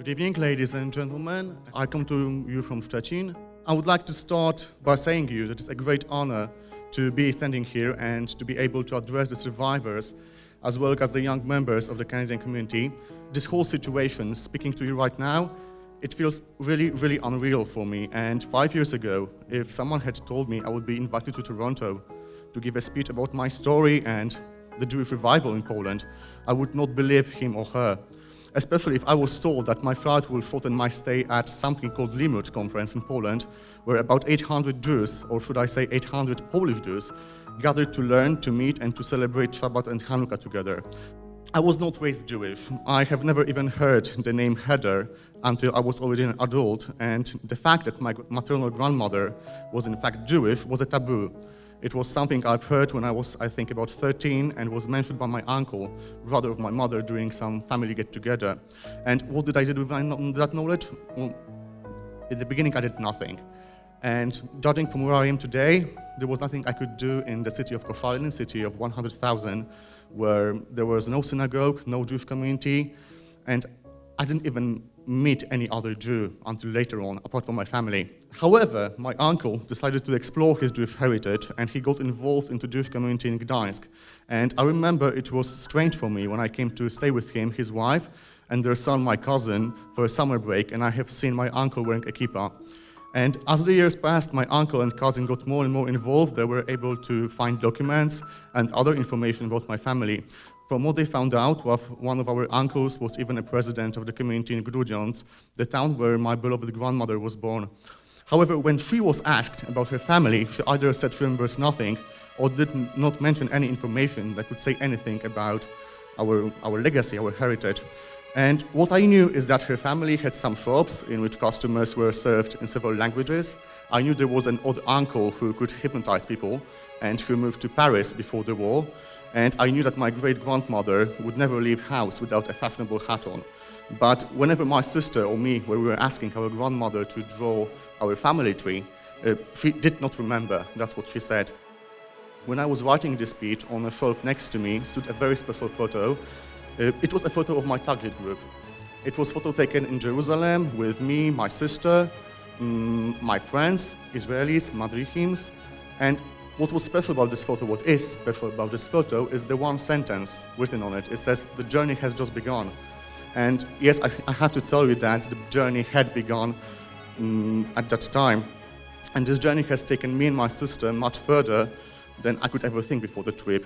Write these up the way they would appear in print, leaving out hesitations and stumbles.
Good evening, ladies and gentlemen. I come to you from Szczecin. I would like to start by saying to you that it's a great honor to be standing here and to be able to address the survivors as well as the young members of the Canadian community. This whole situation, speaking to you right now, it feels really, really unreal for me. And 5 years ago, if someone had told me I would be invited to Toronto to give a speech about my story and the Jewish revival in Poland, I would not believe him or her. Especially if I was told that my flight will shorten my stay at something called Keynote conference in Poland, where about 800 Jews, or should I say 800 Polish Jews, gathered to learn, to meet, and to celebrate Shabbat and Hanukkah together. I was not raised Jewish. I have never even heard the name Heather until I was already an adult, and the fact that my maternal grandmother was in fact Jewish was a taboo. It was something I've heard when I was, I think, about 13, and was mentioned by my uncle, brother of my mother, during some family get-together. And what did I do with that knowledge? Well, in the beginning, I did nothing. And judging from where I am today, there was nothing I could do in the city of Koszalin, city of 100,000, where there was no synagogue, no Jewish community, and I didn't even meet any other Jew until later on, apart from my family. However, my uncle decided to explore his Jewish heritage, and he got involved into Jewish community in Gdańsk. And I remember it was strange for me when I came to stay with him, his wife, and their son, my cousin, for a summer break, and I have seen my uncle wearing a kippah. And as the years passed, my uncle and cousin got more and more involved. They were able to find documents and other information about my family. From what they found out, one of our uncles was even a president of the community in Grudziądz, the town where my beloved grandmother was born. However, when she was asked about her family, she either said she remembers nothing or did not mention any information that could say anything about our legacy, our heritage. And what I knew is that her family had some shops in which customers were served in several languages. I knew there was an odd uncle who could hypnotize people and who moved to Paris before the war. And I knew that my great-grandmother would never leave house without a fashionable hat on. But whenever my sister or me, when we were asking our grandmother to draw our family tree, she did not remember. That's what she said. When I was writing this speech, on a shelf next to me stood a very special photo. It was a photo of my Taglit group. It was a photo taken in Jerusalem with me, my sister, my friends, Israelis, Madrichims, and what was special about this photo, what is special about this photo, is the one sentence written on it. It says, "The journey has just begun." And yes, I have to tell you that the journey had begun at that time. And this journey has taken me and my sister much further than I could ever think before the trip.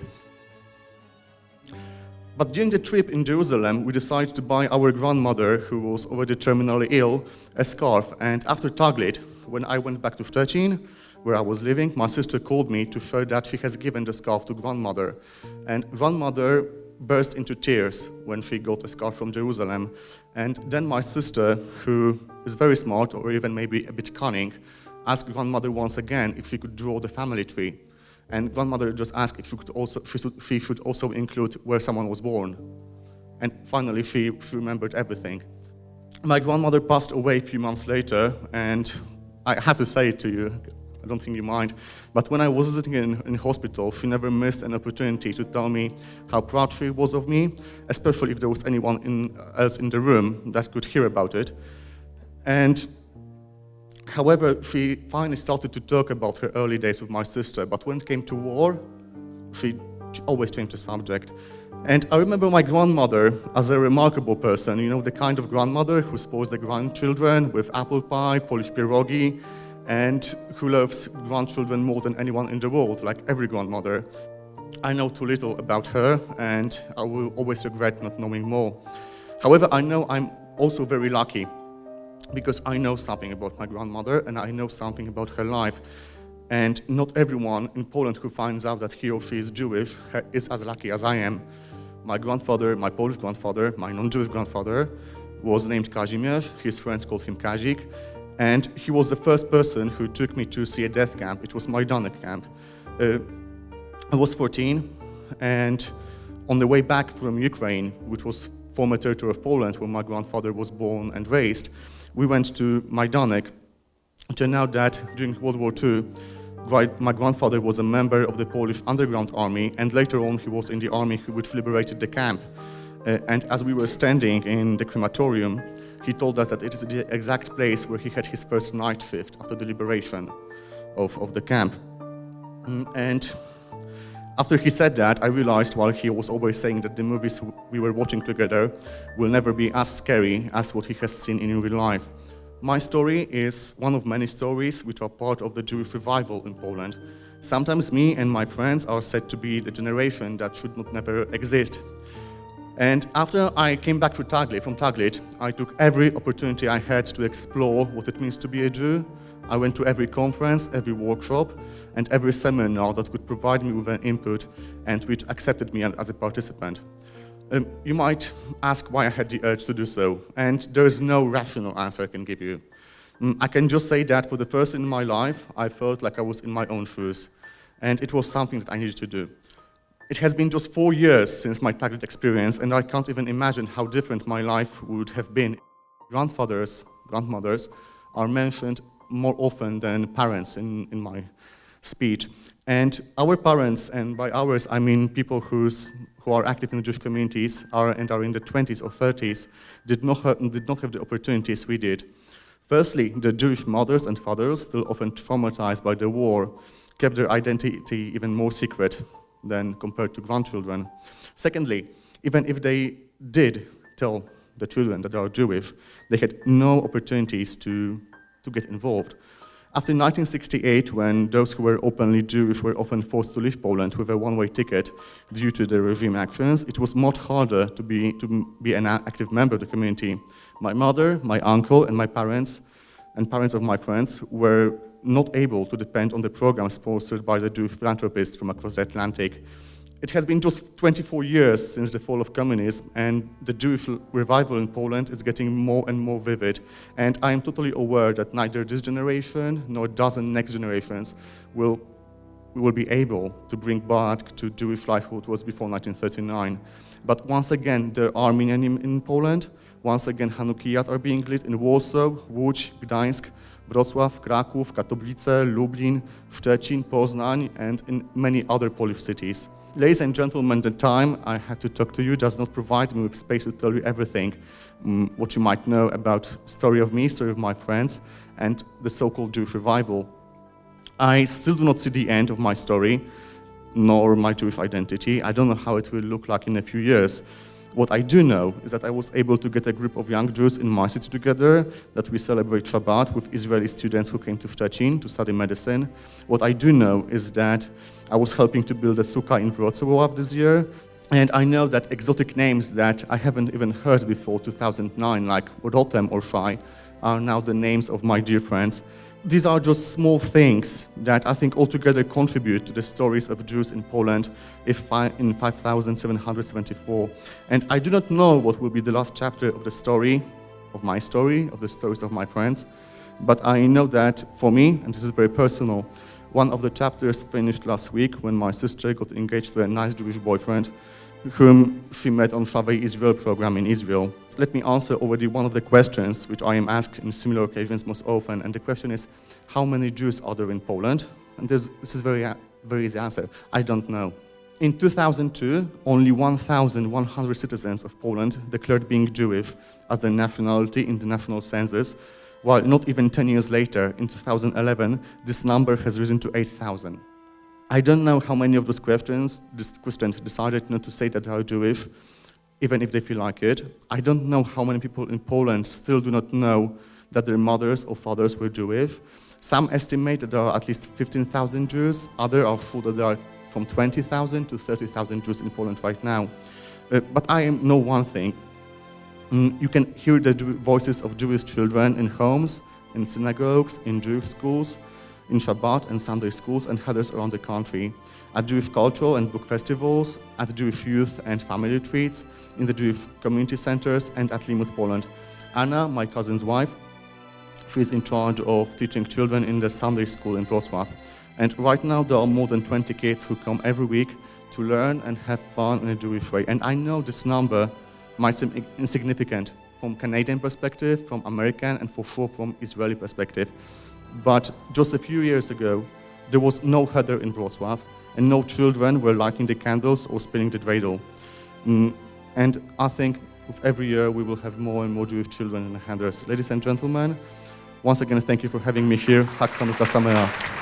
But during the trip in Jerusalem, we decided to buy our grandmother, who was already terminally ill, a scarf. And after Taglit, when I went back to Szczecin, where I was living, my sister called me to show that she has given the scarf to grandmother. And grandmother burst into tears when she got a scarf from Jerusalem. And then my sister, who is very smart, or even maybe a bit cunning, asked grandmother once again if she could draw the family tree. And grandmother just asked if she should also include where someone was born. And finally, she remembered everything. My grandmother passed away a few months later, and I have to say it to you, I don't think you mind, but when I was visiting in hospital, she never missed an opportunity to tell me how proud she was of me, especially if there was anyone else in the room that could hear about it. And however, she finally started to talk about her early days with my sister, but when it came to war, she always changed the subject. And I remember my grandmother as a remarkable person, you know, the kind of grandmother who spoils the grandchildren with apple pie, Polish pierogi, and who loves grandchildren more than anyone in the world, like every grandmother. I know too little about her, and I will always regret not knowing more. However, I know I'm also very lucky, because I know something about my grandmother, and I know something about her life. And not everyone in Poland who finds out that he or she is Jewish is as lucky as I am. My grandfather, my Polish grandfather, my non-Jewish grandfather, was named Kazimierz. His friends called him Kazik. And he was the first person who took me to see a death camp. It was Majdanek camp. I was 14, and on the way back from Ukraine, which was former territory of Poland, where my grandfather was born and raised, we went to Majdanek. It turned out that during World War II, my grandfather was a member of the Polish underground army, and later on he was in the army which liberated the camp. And as we were standing in the crematorium, he told us that it is the exact place where he had his first night shift after the liberation of the camp. And after he said that, I realized while he was always saying that the movies we were watching together will never be as scary as what he has seen in real life. My story is one of many stories which are part of the Jewish revival in Poland. Sometimes me and my friends are said to be the generation that should not never exist. And after I came back from Taglit, I took every opportunity I had to explore what it means to be a Jew. I went to every conference, every workshop, and every seminar that could provide me with an input and which accepted me as a participant. You might ask why I had the urge to do so, and there is no rational answer I can give you. I can just say that for the first time in my life, I felt like I was in my own shoes, and it was something that I needed to do. It has been just 4 years since my Taglit experience, and I can't even imagine how different my life would have been. Grandfathers, grandmothers are mentioned more often than parents in my speech. And our parents, and by ours I mean people who are active in the Jewish communities and are in the 20s or 30s, did not have the opportunities we did. Firstly, the Jewish mothers and fathers, still often traumatized by the war, kept their identity even more secret than compared to grandchildren. Secondly, even if they did tell the children that they are Jewish, they had no opportunities to get involved. After 1968, when those who were openly Jewish were often forced to leave Poland with a one-way ticket due to the regime actions, it was much harder to be an active member of the community. My mother, my uncle, and my parents, and parents of my friends, were not able to depend on the programs sponsored by the Jewish philanthropists from across the Atlantic. It has been just 24 years since the fall of communism, and the Jewish revival in Poland is getting more and more vivid. And I am totally aware that neither this generation nor a dozen next generations we will be able to bring back to Jewish life what was before 1939. But once again, there are millennium in Poland. Once again, Hanukkah are being lit in Warsaw, Łódź, Gdańsk, Wrocław, Kraków, Katowice, Lublin, Szczecin, Poznań, and in many other Polish cities. Ladies and gentlemen, the time I had to talk to you does not provide me with space to tell you everything, what you might know about story of me, story of my friends, and the so-called Jewish revival. I still do not see the end of my story, nor my Jewish identity. I don't know how it will look like in a few years. What I do know is that I was able to get a group of young Jews in my city together, that we celebrate Shabbat with Israeli students who came to Szczecin to study medicine. What I do know is that I was helping to build a sukkah in Wrocław this year, and I know that exotic names that I haven't even heard before 2009, like Rotem or Shai, are now the names of my dear friends. These are just small things that I think altogether contribute to the stories of Jews in Poland in 5774. And I do not know what will be the last chapter of the story, of my story, of the stories of my friends, but I know that for me, and this is very personal, one of the chapters finished last week when my sister got engaged to a nice Jewish boyfriend whom she met on Shavei Israel program in Israel. Let me answer already one of the questions which I am asked in similar occasions most often, and the question is, how many Jews are there in Poland? And this is very easy answer. I don't know. In 2002, only 1,100 citizens of Poland declared being Jewish as their nationality in the national census, while not even 10 years later, in 2011, this number has risen to 8,000. I don't know how many of those Christians decided not to say that they are Jewish, even if they feel like it. I don't know how many people in Poland still do not know that their mothers or fathers were Jewish. Some estimate that there are at least 15,000 Jews. Others are sure that there are from 20,000 to 30,000 Jews in Poland right now. But I know one thing. You can hear the voices of Jewish children in homes, in synagogues, in Jewish schools, in Shabbat and Sunday schools and others around the country, at Jewish cultural and book festivals, at Jewish youth and family retreats, in the Jewish community centers, and at Limud Poland. Anna, my cousin's wife, she is in charge of teaching children in the Sunday school in Wrocław. And right now there are more than 20 kids who come every week to learn and have fun in a Jewish way. And I know this number might seem insignificant from Canadian perspective, from American, and for sure from Israeli perspective. But just a few years ago, there was no cheder in Wrocław, and no children were lighting the candles or spinning the dreidel. And I think with every year we will have more and more Jewish children and handlers. Ladies and gentlemen, once again, thank you for having me here. Hag Chanukah Sameach.